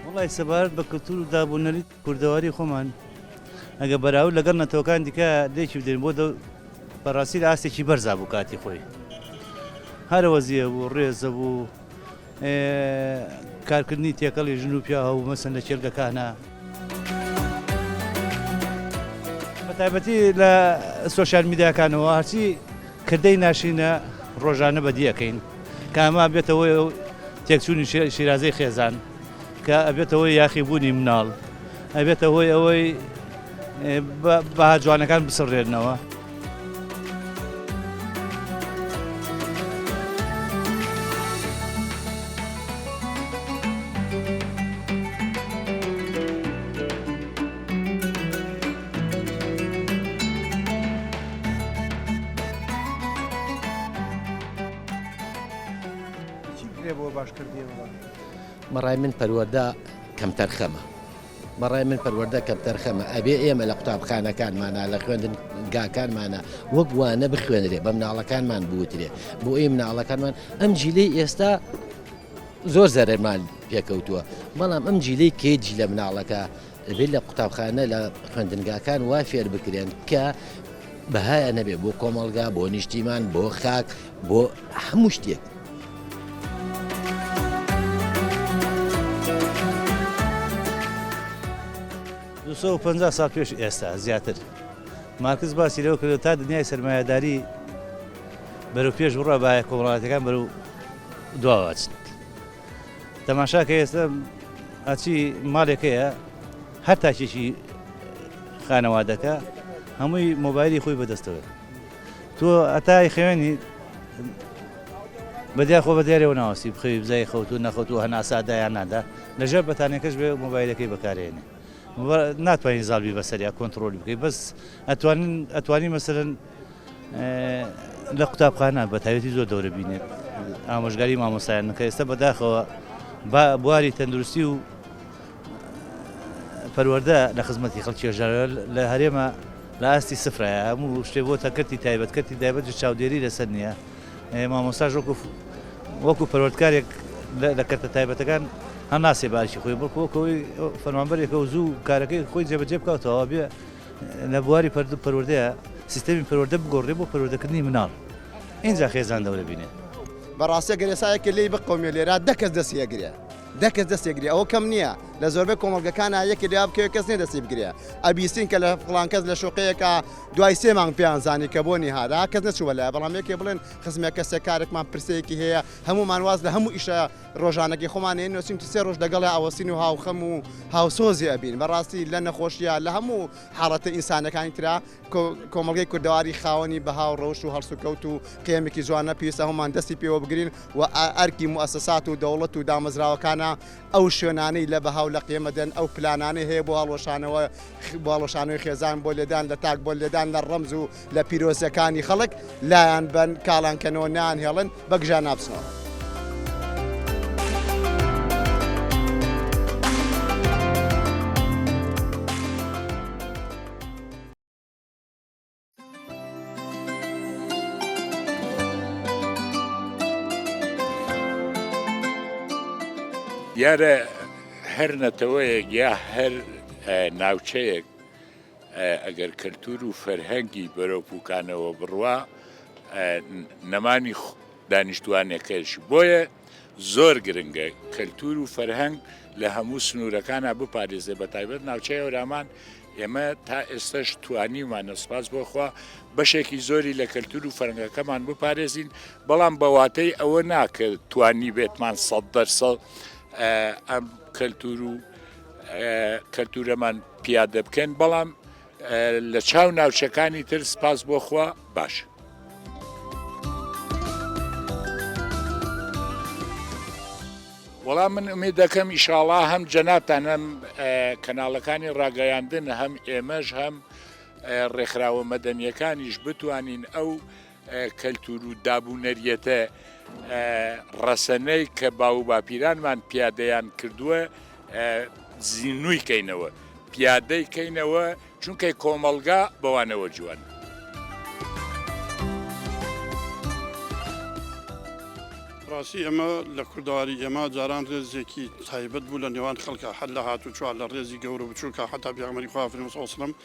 وڵی سەبارەت بە کەلتور و دابوونەری کوردەواری خۆمان ئەگە بەراورد لەگەڵ نەتەوەکان دیکە دێکی بدەین بۆ بەڕاستی لە ئاستێکی بەرزا بوو کاتی خۆی هەرەوەزیە بوو ڕێزە بوو کارکردنی تێکەڵی ژن و پیا هەبوو مەسەن لە چێلگەکانە بەتایبەتی لە سۆشیال میدیاکانەوە هەرچی کردەی ناشینە ڕۆژانە بەدیەکەین کە ئەمە بێتەوەی تێکچوونی شیرازەی خێزان کە ئەبێتەوەی یاخیبوونی مناڵ ئەبێتەوەی ئەوەی بە جوانەکان بسڕێنەوە. بەڕای من پەروەردە کەمتەرخەمە ئەبێ ئێمە لە قوتابخانەکانمانە لە خوێندنگاکانمانە وەک وانە بخوێنرێ بە مناڵەکانمان بوترێ بۆ ئێ مناڵەکانمان ئەم جیلەی ئێستا زۆر زەرمان پێکەوتووە بەڵام ئەم جیلەی کێجی لە مناڵەکە بێت لە قوتابخانە لە خوێندنگاکان وا فێر بکرێن کە بەهایە نەبێ بۆ کۆمەڵگا بۆ نیشتیمان بۆ خاک بۆ هەموو شتێک. 250 ساڵ پێش ئێستا زیاتر مارکس باسی لەوە کردو تا دنیای سەرمایه‌داری بەرەو پێش بڕە بە کۆمەڵایەتەکان بەرەو دواوەچن تەماشاکە ئێستا ئاچی ماڵێکەیە هەر تاکێکی خانەوادەکە هەمووی مۆبایلی خۆی بەدەستەوە تۆ ئەتای خوێنی بەدیا خۆ بە دیارەوە ناوەسی بخەوی بزای خەوتو نەخەوتو هەنا سادایان نادا لەژێر بەتانێکەش بێ مۆبایلەکەی بەکارێنێ ناتوانین زالبی بەسەریا کۆنتترۆلی بکەیت بەس ئەتوانی مەسەرەن لە قوتابخانە بە تایبەتی زۆر دەورە بینێت ئامۆژگاری مامۆسایان کە ئێستا بەداخەوە بواری تەندروستی و پەروەردە لە خزمەتی خەڵکی هێژارە لە هەرێمە لە ئاستی سفرایە هەموو شتێ بۆ تەکەتی تایبەتکەتی تایبەت چاودێری لەسەر نییە مامۆستاژ وەکو پەروەردکارێک لە کەرتە تایبەتەکان هەم ناسێ باشی خۆی بڵکۆکەوەی فەرمانبەرێکە و زوو کارەکەی خۆی جێبەجێ بکاتەوە بێ لە بواری پەروەردەیە سیستەمی پەروەردە بگۆڕێ بۆ پەروەردەکردنی مناڵ اینجا خێزان دەورە بینێت بەڕاستە گەرێسایەکە لی بقومێ لێرا دەکەس دەستی ئەگرێ دەکەس دەستی ئەگرێ ئەوە کەم نییە لە زۆربەی کۆمەڵگەکانە یەکی لیا بکەوێت کەس نێ دەستی بگرێ ئەبیستین کە لە فڵان کەس لە شوقەیەکە دوای 3 مانگ پێیان زانی کە بۆ نهادا کەس نەچووە لای بەڵام یەکێ بڵێن خزمێک کەسێک کارێکمان پرسەیەکی هەیە هەمومان واز لە هەموو ئیشە ڕۆژانەکەی خۆمان هێن نووسین 3 ڕۆژ لەگەڵی ئاوەسین و هاوخەم و هاوسۆزی ئەبین بەڕاستی لە نەخۆشیە لە هەموو حاڵەتە ئینسانەکانی ترا کۆمەڵگەی کوردەواری خاوەنی بە هاو ڕەوش و هەڵسوکەوت و قیمێکی جوانە پێویستە هەمومان دەستی پێوە بگرین و ئەرکی موسسات و دەوڵەت و دامەزراوەکانە ئەو شوێنانەی لە بەهاو لە قیمەدەن ئەو پلانانەی هەیە بۆ هەڵۆشانەوەی خێزان بۆ لێدان لە تاک بۆ لێدان لە ڕەمز و لە پیرۆزەکانی خەڵک لایەن بن کاڵانکەنەوە نان هێڵن بەگژان نابچنەوە. دیارە هەر نەتەوەیەک یا هەر ناوچەیەک ئەگەر کەلتور و فەرهەنگی بەرەوپووکانەوە بڕوا نەمانی دانیشتوانەکەش بۆیە زۆر گرنگە کەلتور و فەرهەنگ لە هەموو سنوورەکانە بپارێزێ بە تایبەت ناوچەی ئەورامان ئێمە تا ئێستش توانیمانە سپاس بۆخوا بەشێکی زۆری لە کەلتور و فەرهەنگەکەمان بپارێزین بەڵام بەواتەی ئەوە ناکرد توانی بێتمان 100% ئەم کەلتورەمان پیادە بکەن بەڵام لە چاو ناوچەکانی تر سپاس بۆخوا باش. وەڵام من ئومێد دەکەم ئیشاڵڵا هەم جەناتان هەم کەناڵەکانی ڕاگەیاندن هەم ئێمەش هەم ڕێکخراوە مەدەنیەکانیش بتوانین ئەو کەلتور و دابوونەریەتە ڕەسەنەی کە باو باپیرانمان پیادەیان کردووە زیینووی کەینەوە پیادەی کەینەوە چونکە کۆمەڵگا بەوانەوە جوان. ڕاستی ئەمە لە کوردەواری ئێمە جاران ڕێزێکی تایبەت بوو لە نێوان خەڵکە هەر لە هاتو چوار لە ڕێزی گەورە بچووکە حتا پێغەمبەری خوا فەرمووی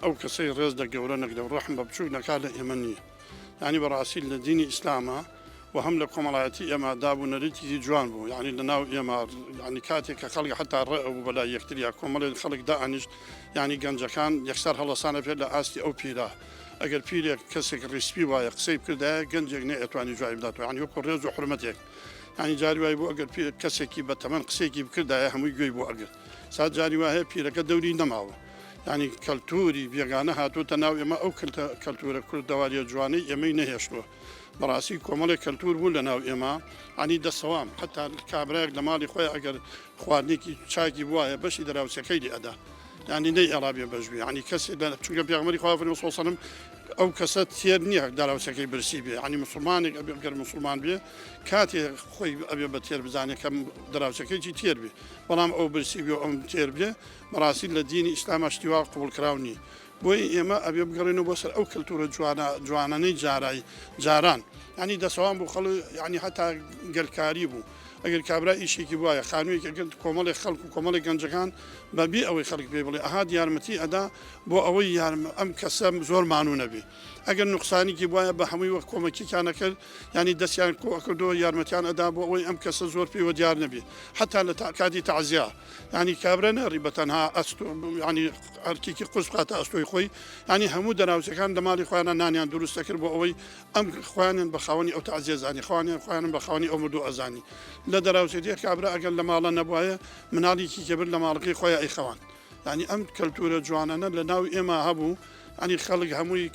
ئەو کەسەی ڕێز لە گەورە نەک لە ڕەحم بە بچووک نەکات لە ئێمە نییە. یعنی بەڕاستی لە دینی ئیسلامە و هەم لە کۆمەڵایەتی ئێمە دابوونەرێکی جوان بوو یعنی لە ناو ئێمە ینی کاتێک کە خەڵک حتا ڕێبوو بەلای یەکتریا کۆمەڵێن خەڵک دائانیشت ینی گەنجەکان یەکسەر هەڵەسانە پێ لە ئاستی ئەو پیرە ئەگەر پیرێک کەسێک ڕیسپی وایە قسەی بکردایە گەنجێک نێ ئەتوانی جوای بداتەوە ینی وەکو ڕێز و حرمەتێک ینی جاری وای بۆ ئەگەر کەسێکی بە تەمەن قسێکی بکردایە هەمووی گوێی بۆ ئەگرت سات جاری وایە پیرەکە دەوری نەماوە ینی کەلتوری بێگانە هاتووتە ناو ئێمە ئەو کەلتورە کوردەواریە جوانەی ئێمەی نەهێشتووە بەڕاستی کۆمەڵێک کەلتور بوو لە ناو ئێمە عنی دەسەوام حتا کابراەک لە ماڵی خۆی ئەگەر خواردنێکی چاکی وایە بەشی دراوسەکەی دی ئەدا ینی نەی ئەڵابێ بەژوی ینی کەسی چونکە پێغەمبەری خوا فەرمووی صلی الله علیه و سلم ئەو کەسە تێر نییە دراوسەکەی برسی بێ ینی مسلمانێک ئەگەر مسلمان بێ کاتێ خۆی ئەبێ بە تێر بزانێت کە دراوسەکەیی تێر بێ بەڵام ئەو برسی بێ ئەم تێر بێ بەڕاستی لە دینی ئیسلام شتیوا قبولکراو نیە بۆی ئێمە ئەبێ بگەڕێنەوە بۆ سەر ئەو کەلتورە جوانانەی جاران ینی دەسەوام بوو خەڵ ینی هەتا گەلکاری بوو ئەگەر کابرا ئیشێکی وایە خانوویەکە کۆمەڵی خەڵک و کۆمەڵی گەنجەکان بەبێ ئەوەی خەڵک پێ بڵێ ئەهات یارمەتی ئەدا بۆ ئەوەی ئەم کەسە زۆر مانوو نەبێ ئەگەر نوقسانێکی وایە بە هەمووی وەک کۆمەکییانە کرد ینی دەستیان کۆکردەوە یارمەتیان ئەدا بۆ ئەوەی ئەم کەسە زۆر پێوە دیار نەبێ حتا لە کاتی تەعزیە ینی کابرا نەڕی بە تەنها ینی ئەرکێکی قوس بخاتە ئەستۆی خۆی ینی هەموو دەراوسەکان لە ماڵی خۆیانە نانیان دروستە کرد بۆ ئەوەی ئەم خوانیان بە خاوەنی ئەو تەعزیە زانی خوانیان بە خاوەنی ئەو مردوو ئەزانی لە دەراوسێتی کابرا ئەگەر لە ماڵە نەبوایە مناڵێکی کەبر لە ماڵەکەی خۆی ئەیخەوان ینی ئەم کەلتورە جوانانە لە ناو ئێمە هەبوو ئەنی خەڵک هەمووی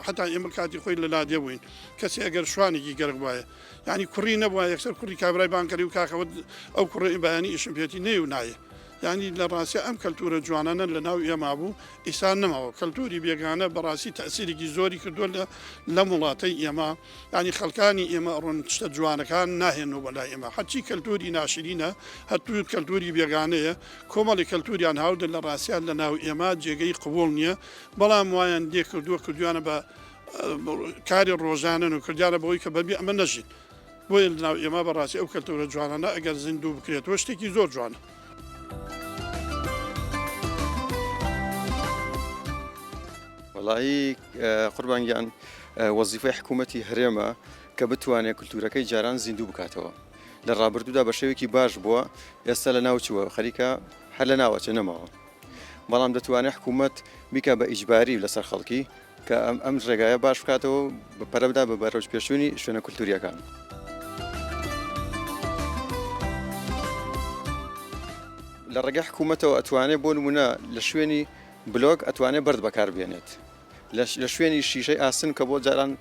حتا ئێمە کاتی خۆی لە لادێ بووین کەسی ئەگەر شوانێکی گەرگ وایە یعنی کوڕی نەبووە یەکسەر کوڕی کابرای بانکەری و کاکەوت ئەو کوڕی بەیانی ئیشم پێێتی نێ و نایە یعنی لە ڕاستی ئەم کەلتورە جوانانە لە ناو ئێمە بوو ئیسان نەماوە کەلتوری بێگانە بەڕاستی تەسیرێکی زۆری کردووە لە وڵاتەی ئێمە ینی خەڵکانی ئێمە ڕۆن شتە جوانەکان ناهێنەوە بەلای ئێمە حەچی کەلتوری ناشرینە هەتوو کەلتوری بێگانەیە کۆمەڵی کەلتوریان هاودە لە ڕاستیان لە ناو ئێمە جێگەی قبول نییە بەڵام وایان دێ کردووە کردوانە بە کاری ڕۆژانن و کردیانە بەوەی کە بەبێ ئەمە نەژین بۆیە لە ناو ئێمە بەڕاستی ئەو کەلتورە جوانانە ئەگەر زیندوو بکرێتەوە شتێکی زۆر جوانە. والله قوربانگیان وەزیفەی حکوومەتی هەرێمە کە بتوانێت کولتورەکەی جاران زیندوو بکاتەوە لە ڕابردوودا بە شێوێکی باش بووە ئێستا لە ناوچووە خەریکە هەر لە ناوەچە نەماوە بەڵام دەتوانێت حکوومەت بیکە بە ئیجباری لەسەر خەڵکی کە ئەم ڕێگایە باش بکاتەوە بە پەرەبدا بە بەرەوج پێشوونی شوێنە کولتوریەکان. لە ڕێگای حکوومەتەوە ئەتوانێت بۆ نمونە لە شوێنی بلۆگ ئەتوانێت بەرد بەکار بێنێت لە شوێنی شیشەی ئاسن کە بۆ جاران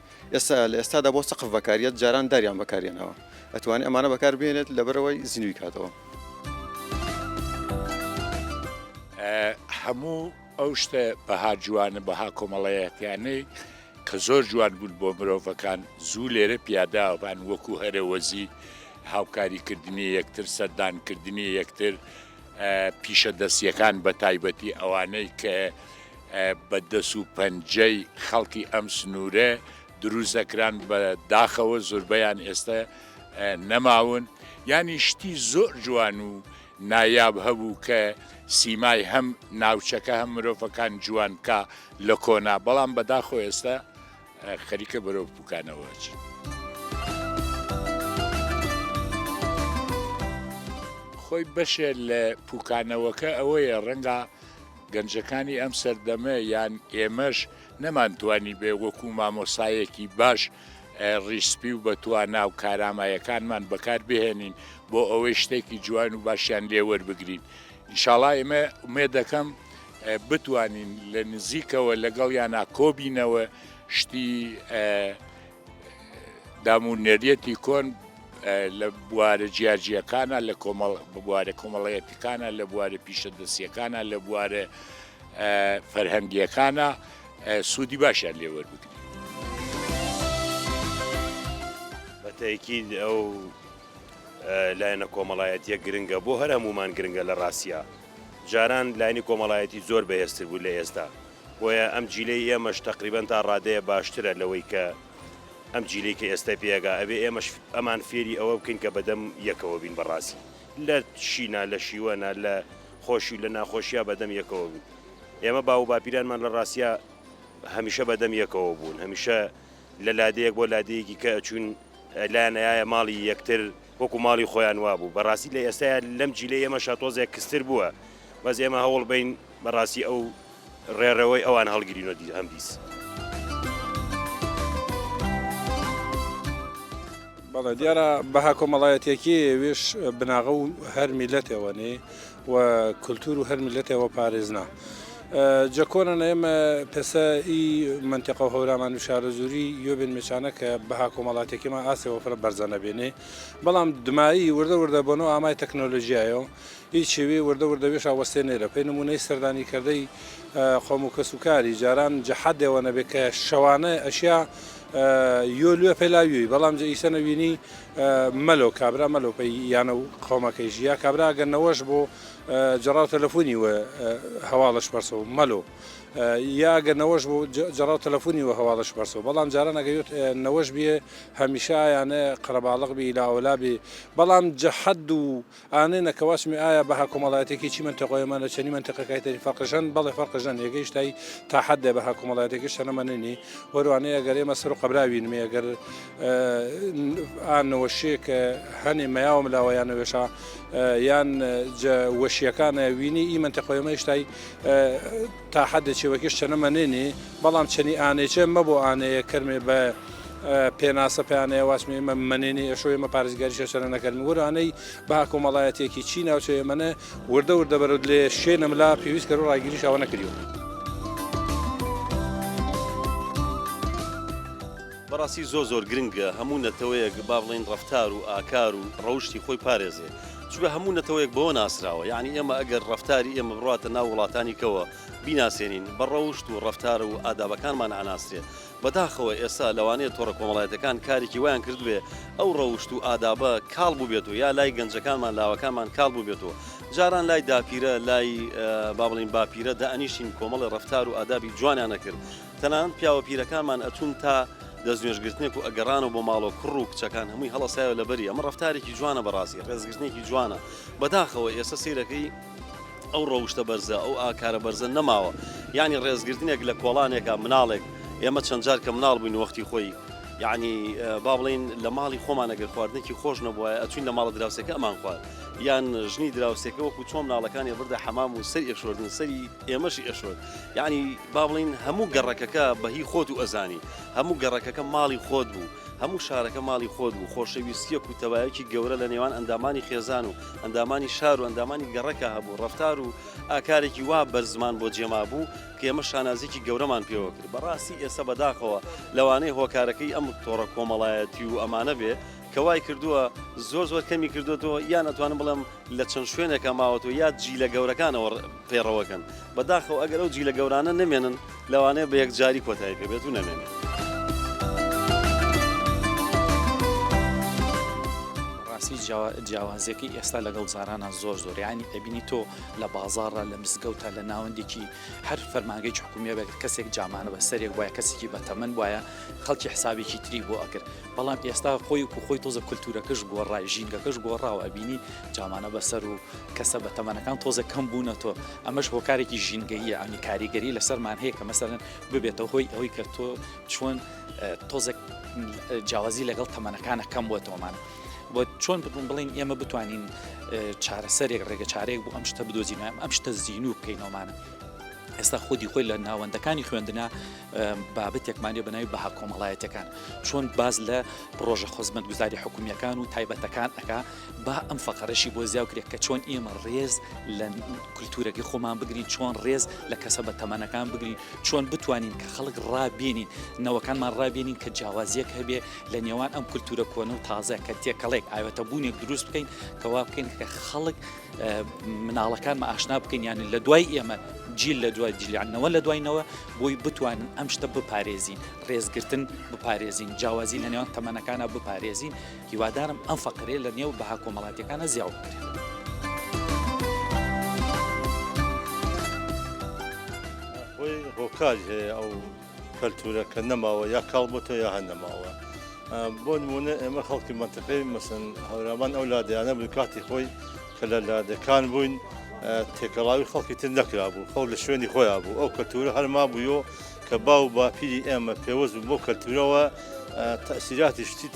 لە ئێستادا بۆ سەقف بەکاریت جاران داریان بەکارێنەوە ئەتوانێت ئەمانە بەکار بێنێت لەبەرەوەی زیندوی کاتەوە. هەموو ئەو شتە بەها جوانە بەها کۆمەڵایەتیانەی کە زۆر جوان بوون بۆ مرۆڤەکان زوو لێرە پیاداوان وەکو هەرەوەزی هاوکاریکردنی یەکتر سەردانکردنی یەکتر پیشە دەستیەکان بە تایبەتی ئەوانەی کە بە دەست و پەنجەی خەڵکی ئەم سنوورە دروست دەکران بە داخەوە زۆربەیان ئێستا نەماون ینی شتی زۆر جوان و نایاب هەبوو کە سیمای هەم ناوچەکە هەم مرۆڤەکان جوانکە لە کۆنا بەڵام بەداخۆ ئێستا خەریکە بەرەو بووکانەوە چین. خۆی بەشێ لە پوکانەوەکە ئەوەیە ڕەنگە گەنجەکانی ئەم سەردەمە یان ئێمەش نەمانتوانی بێ وەکو مامۆسایەکی باش ڕیسپی و بەتوانە و کارامایەکانمان بەکار بهێنین بۆ ئەوەی شتێکی جوان و باشیان لێوەربگرین. ئینشاڵڵا ئێمە ئومێد دەکەم بتوانین لە نزیکەوە لەگەڵ یانە کۆبینەوە شتی دامونێریەتی کۆن لە بوارە جیاجیەکانە لە بوارە کۆمەڵایەتیەکانە لە بوارە پیشە دەستیەکانە لە بوارە فەرهەنگیەکانە سوودی باشیان لێوەربگرین. بەتەکید ئەو لایەنە کۆمەڵایەتیە گرنگە بۆ هەر هەمومان گرنگە لە ڕاستیە جاران لاینی کۆمەڵایەتی زۆر بەهێزتر بوو لە ئێستا بۆیە ئەم جیلەی ئێمەش تقریبەن تا ڕادەیە باشترە لەوەی کە ئەم جیلەی کە ئێستا پێگا ئەبێ ئێمەش ئەمان فێری ئەوە بکەین کە بەدەم یەکەوە بین بەڕاستی لە شینە لە شیوەنە لە خۆشی و لە ناخۆشیە بەدەم یەکەوە بین. ئێمە باو باپیرانمان لە ڕاستیە هەمیشە بەدەم یەکەوە بوون هەمیشە لە لادەیەک بۆ لادەیەکی کە چون لایەنایە ماڵی یەکتر وەکو ماڵی خۆیان وابوو بەڕاستی لە ئێستاە لەم جیلەی ئێمە شاتۆزێک کستر بووە بەس ئێمە هەوڵ بین بەڕاستی ئەو ڕێڕەوەی ئەوان هەڵگرینەوە هەم دیس. بەڵێ دیارە بەها کۆمەڵایەتێکی وێش بناغە و هەر میلەتێوەنێ و کولتور و هەر میلەتێەوە پارێزنا جەکۆنە ئێمە پێسە ئی منتیقە و هەورامان و شارە زووری یۆبێن میچانە کە بەها کۆمەڵاتێکیمان ئاسێەوە فرە بەرزانە بێنێ بەڵام دمایی وردە وردە بۆنەوە ئامای تەکنۆلۆژیایەوە هیچ شێوێ وردە وردەوێش ئاوەستێنێرە پێی نمونەی سەردانی کردەی خۆم و کەسوکاری جاران جەحەدێەوە نەبێت کە شەوانە ئەشیا یۆلوێ پێلاوی بەڵام ئیسە نەوینی مەلۆ کابرا مەلۆپەی یانە و خۆمەکەی ژیا کابرا گەنەوەش بۆ جەڕاو تەلەفۆنی وە هەواڵش بەرسەوە مەلۆ یاگە نەوەش بۆ جەڕاو تەلەفۆنی و هەواڵش بەرسەوە بەڵام جاران ئەگەوێت نەوەش بێ هەمیشە یانە قەرەباڵق بی لاوەلا بێ بەڵام جەحەد و ئانێ نەکەواشمی ئایا بەها کۆمەڵایەتێکی چی منتەقۆیەمانە چەنی منتەقەکەی تەری فەرقژەن بەڵێ فەرقژەن یەگەیش تای تا حەدێ بەها کۆمەڵایەتێکی شەنەمەنێنی وەروانەیە ئەگەر ئێمە سەر و قەبراوینمێ ئەگەر ئانەوەشێ کە هەنێ مەیاوم لاوەیانەوێشە یان وەشیەکانە وینی ئی منتەقۆیەمە شتای تا حەدێ چێوەکیش چەنەمەنێنێ بەڵام چەنی ئانێچە مە بۆ ئانەیە کەرمێ بە پێناسە پێیانەیە واسمێ ئمە منێنی ئەشۆ ئێمە پارێزگاریشە چەنە نەکردن وەرانەی با کۆمەڵایەتێکی چی ناوچێ ئێمەنە وردە وردە بەرەو لێ شوێنە ملا پێویست کە ڕاگیریش ئەوە نەکردیوە. بەڕاستی زۆر گرنگە هەموو نەتەوەیەک با بڵێن ڕەفتار و ئاکار و ڕەوشی خۆی پارێزێ چونکە هەموو نەتەوەیەک بەوە ناسراوە یعنی ئێمە ئەگەر ڕەفتاری ئێمە بڕاتە ناو وڵاتانی کەوە بیناسێنین بە ڕەوشت و ڕەفتار و ئادابەکانمان ئاناسرێ بەداخەوە ئێستا لەوانەیە تۆڕە کۆمەڵایەتەکان کارێکی ویان کردوێ ئەو ڕەوشت و ئادابە کاڵ بوو بێت و یا لای گەنجەکانمان لاوەکانمان کاڵ بوو بێتەوە جاران لای داپیرە لای با بڵین باپیرە دائنیشین کۆمەڵی ڕەفتار و ئادابی جوانیان نەکرد تەنانەت پیاوە پیرەکانمان ئەچون تا دەستنوێژگرتنێک و ئەگەڕانەوە بۆ ماڵۆ کوڕ و کچەکان هەمووی هەڵەسایەوە لەبەری ئەمە ڕەفتارێکی جوانە بەڕاستی ڕێزگرتنێکی جوانە بەداخەوە ئێستا سیرەکەی ئەو ڕەوشتە بەرزە ئەو ئاکارە بەرزە نەماوە یعنی ڕێزگرتنێک لە کۆڵانێکە مناڵێک ئێمە چەند جار کە مناڵ بووین وەختی خۆی یعنی با بڵین لە ماڵی خۆمان ئەگەر خواردنێکی خۆش نەبووە ئەچوین لە ماڵە دراوسێکە ئەمان خوارد یان ژنی دراوسێکە وەکو چۆن مناڵەکانی بردە حەمام و سەری ئەشۆردن سەری ئێمەشی ئەشۆرد یعنی با بڵین هەموو گەڕەکەکە بەهی خۆت و ئەزانی هەموو گەڕەکەکە ماڵی خۆت بوو هەموو شارەکە ماڵی خۆت بوو خۆشەویستیە و تەبایەکی گەورە لە نێوان ئەندامانی خێزان و ئەندامانی شار و ئەندامانی گەڕەکە هەبوو ڕەفتار و ئاکارێکی وا بەرزمان بۆ جێما بوو کە ئێمە شانازێکی گەورەمان پێوە کرد بەڕاستی ئێستا بەداخەوە لەوانەیە هۆکارەکەی ئەم تۆڕە کۆمەڵایەتی و ئەمانە بێ کەوای کردووە زۆر کەمی کردوەوە یان ئەتوانم بڵم لە چەند شوێنێکە ماوەتەوە یا جیلە گەورەکانەوە پێڕەوەکەن بەداخەوە ئەگەر ئەو جیلە گەورانە نمێنن لەوانەیە بە یەکجاری کۆتایی پێبێت و نەمێنێت جیاوازێکی ئێستا لەگەڵ جارانە زۆر ینی ئەبینی تۆ لە بازاڕە لە مزگەوتە لە ناوەندێکی هەر فەرمانگەی حکومیە بێت کەسێک جامانە بە سەرێک وایە کەسێکی بەتەمەن وایە خەڵکی حسابێکی تری بۆ ئەکرد بەڵام ئێستا خۆی تۆزە کولتورەکەش بۆ ڕای ژینگەکەش بۆ ڕاوە ئەبینی جامانە بەسەر و کەسە بەتەمەنەکان تۆزە کەم بوونەتۆ ئەمەش هۆکارێکی ژینگەیە ئەنی کاریگەری لەسەرمان هەیە کە مەسەرەن ببێتەوە هۆی ئەوەی کە تۆ چۆن تۆزێک جیاوازی لەگەڵ تەمەنەکانە کەم بۆ تۆمانە بۆ چۆن بڵین ئێمە بتوانین چارەسەرێک ڕێگە چارەیەک بۆ ئەم شتە بدۆزین ئەم شتە زیینوو بکەینەوەمانە ئێستا خودی خۆی لە ناوەندەکانی خوێندنە بابەتێکمانێ بناوی بەها کۆمەڵایەتەکان چۆن باز لە پرۆژە خۆزمەتگوزاری حکومیەکان و تایبەتەکان ئەکا با ئەم فەقەرەشی بۆ زیاو کرێت کە چۆن ئێمە ڕێز لە کولتورەکەی خۆمان بگرین چۆن ڕێز لە کەسە بە تەمەنەکان بگرین چۆن بتوانین کە خەڵک ڕابێنین نەوەکانمان ڕابێنین کە جیاوازیەک هەبێ لە نێوان ئەم کولتورە کۆنە و تازە کە تێکەڵێک ئاوێتە بوونێک دروست بکەین کەوا بکەین کە خەڵک مناڵەکانمە ئاشنا بکەین یانی لە دوای ئێمە جیل لە دوای جیلانەوە لە دوایینەوە بۆی بتوانن ئەم شتە بپارێزین ڕێزگرتن بپارێزین جیاوازی لە نێوان تەمەنەکانە بپارێزین هیوادارم ئەم فەقرێ لە نێو بەها کۆمەڵاتیەکانە زیاو بکرێت. خۆی هۆکاری هەیە ئەو کەلتورەکە نەماوە یا کاڵبەتە یا هەر نەماوە بۆ نمونە ئێمە خەڵکی منتەقەی مەسەن هەورامان ئەو لادەیانە بوو کاتی خۆی کە لە لادەکان بووین تێکەڵاوی خەڵکی تر نەکرا بوو خەڵ لە شوێنی خۆیان بوو ئەو کەلتورە هەرما بوویەوە کە باو باپیری ئێمە پێوەست بوو بۆ کەلتورەوە تەسیراتی شتی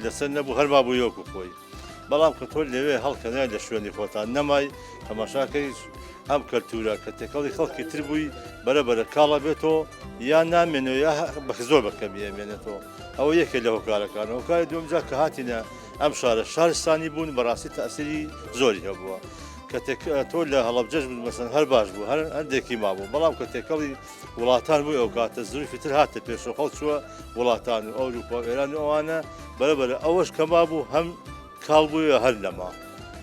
لەسەر نەبوو هەرما بوو یۆک بخۆی بەڵام کە تۆ لەوێ هەڵکەنای لە شوێنی خۆتان نەمای تەماشاکەی ئەم کەلتورە کە تێکەڵی خەڵکی تر بووی بەرەبەرە کاڵە بێتەوە یان نامێنەوە یا زۆر بەکەمی ئەمێنێتەوە ئەوە یەکێک لە هۆکارەکان هۆکاری دومجا کە هاتینە ئەم شارە شارستانی بوون بەڕاستی تەسیری زۆری هەبووە کە تۆ لە هەڵەبجەش بوون مەسەن هەر باش بوو هەر هەندێکی مابوو بەڵام کە تێکەڵی وڵاتان بووی ئەو کاتە زروفی تر هاتە پێشەوە خەڵک چووە وڵاتان و ئەوروپا و ئێران و ئەوانە بەرەبەرە ئەوەش کە مابوو هەم کاڵ بوویە هەر لەما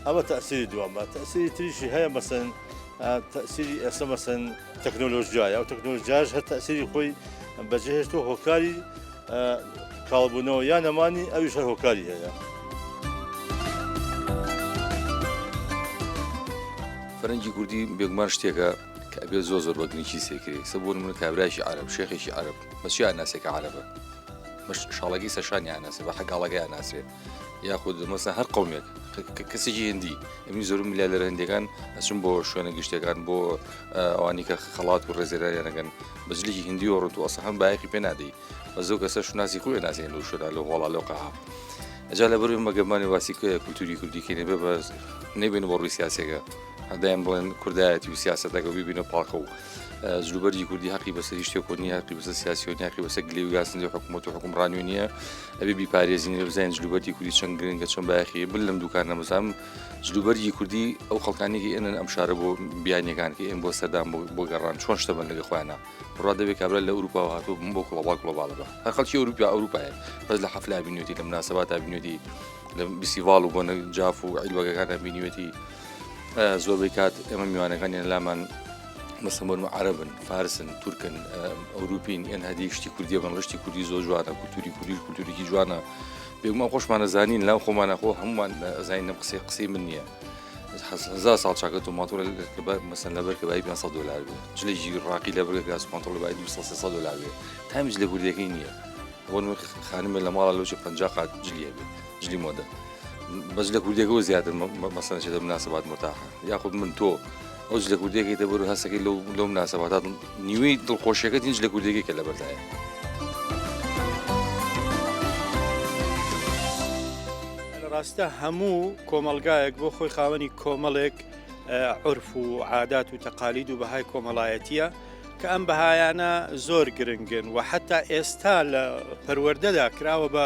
ئەمە تەسیری دووەمە تەسیری تریشی هەیە مەسەن تەسیری ئێستا مەسەن تەکنۆلۆژیایە ئەو تەکنۆلۆژیاش هەر تەسیری خۆی بەجێهێشتۆ هۆکاری کاڵبوونەوە یان نەمانی ئەویش هەر هۆکاری هەیە. فەرەنگی کوردی بێگومان شتێکە کە ئەبێ زۆر بەگرنگی سێکرێ سە بۆ نمونە کابرایشی عەرەب شێخێکی عەرەب مەچی ئاناسێکە عەرەبە شاڵەکەی سەشانی ئاناسێ بە حەگاڵەکەی ئاناسێ یاخود مەسەن هەر قەومێک کەسێکی هندی ئەمنی زۆر میلیاردەرە هەندێکان ئەچون بۆ شوێنە گشتەکان بۆ ئەوانی کە خەڵات و ڕێزێرایانەکەن بەجلێکی هندی و ڕۆت و ئەسە هەم بایەقی پێ نادەی بە زۆر کەسە شوناسی خۆی ناسێن لەو شوێنە لەو هۆڵا لەو قەها ئەجا لەبەر مەگەمانی واسی کولتوری کوردیکەینێ بێ بەس نەبێن بۆ ڕووی سیاسێکە هەدایان بڵێن کوردایەتی و سیاسەتەکە ببینە پاڵکە و جلوبەرجی کوردی حەقی بەسەری شتێکۆنی حەقی بەسەر سیاسیۆنی حەقی بەسەر گلێ و یاسندی حکوومەت و حکومڕانی نییە ئەبێ بیپارێزین لە بزانین جلوبەری کوردی چەند گرنگە چەند بایەخی بن لەم دوکانە بزانم جلوبەرجی کوردی ئەو خەڵکانێکی ئێنن ئەم شارە بۆ بیانیەکانکە ئێن بۆ سەردان بۆ گەڕان چۆن شتە بن لەگە خۆیانە ڕوا دەبێت کابرا لە ئەوروپا هاتوو بۆ گڵۆبال گڵۆبالەوە هەر خەڵکی ئەوروپایە بەس لە حەفلا بینوێتی لە مناسەبات بینوێتی لە بیسیڤاڵ و بۆ جاف و عیلوەکەکانە بینوێتی زۆربەی کات ئێمە میوانەکانیان لامان مەسەمەرم عەرەبن فارسن تورکن ئەوروپین ئێن هەدی شتی کوردیە بن ڕشتی کوردی زۆر جوانە کولتوری کوردیش کولتورێکی جوانە بێگومان خۆشمانە زانین لاو خۆمانە خۆ هەمومان زانین لەم قسەی من نییە 1000 ساڵ چاکەت و ماتۆر مەسەن لەبەر کە بای 500 دلار بێ جلێکی ڕاقی لەبەر گاز کۆنتڕۆل بای 300 دلار بێ تایمش لە کوردیەکەی نییە بۆ خانمە لە ماڵە لەوچە 50 قات جلیە بێ جلی مۆدە بەس لە کوردیەکەەوە زیاتر مەسەن چێتە مناسبات مرتاحە یاخود من تۆ ئەو لە کوردیەکەی دەبەر و هەستەکەی لەو مناسباتات نیوەی دڵخۆشیەکە تینج لە کوردیەکەی کە لەبەردایە ڕاستە هەموو کۆمەلگایەک بۆ خۆی خاوەنی کۆمەڵێک عرف و عادات و تەقالید و بەهای کۆمەڵایەتیە کە ئەم بەهایانە زۆر گرنگن و حتا ئێستا لە پەروەردەدا کراوە بە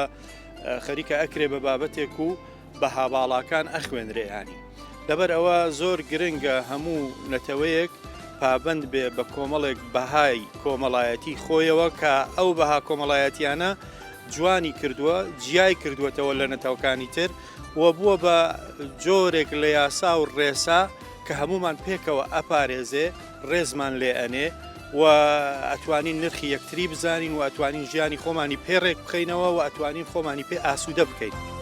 خەریکە ئەکرێ بە بابەتێک و بەهاباڵاکان ئەخوێنرێیانی لەبەر ئەوە زۆر گرنگە هەموو نەتەوەیەک پابند بێ بە کۆمەڵێک بەهای کۆمەڵایەتی خۆیەوە کە ئەو بەها کۆمەڵایەتیانە جوانی کردووە جیای کردووەتەوە لە نەتەوەکانی تر و بووە بە جۆرێک لە یاسا و ڕێسا کە هەمومان پێکەوە ئەپارێزێ ڕێزمان لێ ئەنێ و ئەتوانین نرخی یەکتری بزانین و ئەتوانین ژیانی خۆمانی پێڕێک بخەینەوە و ئەتوانین خۆمانی پێ ئاسوودە بکەین.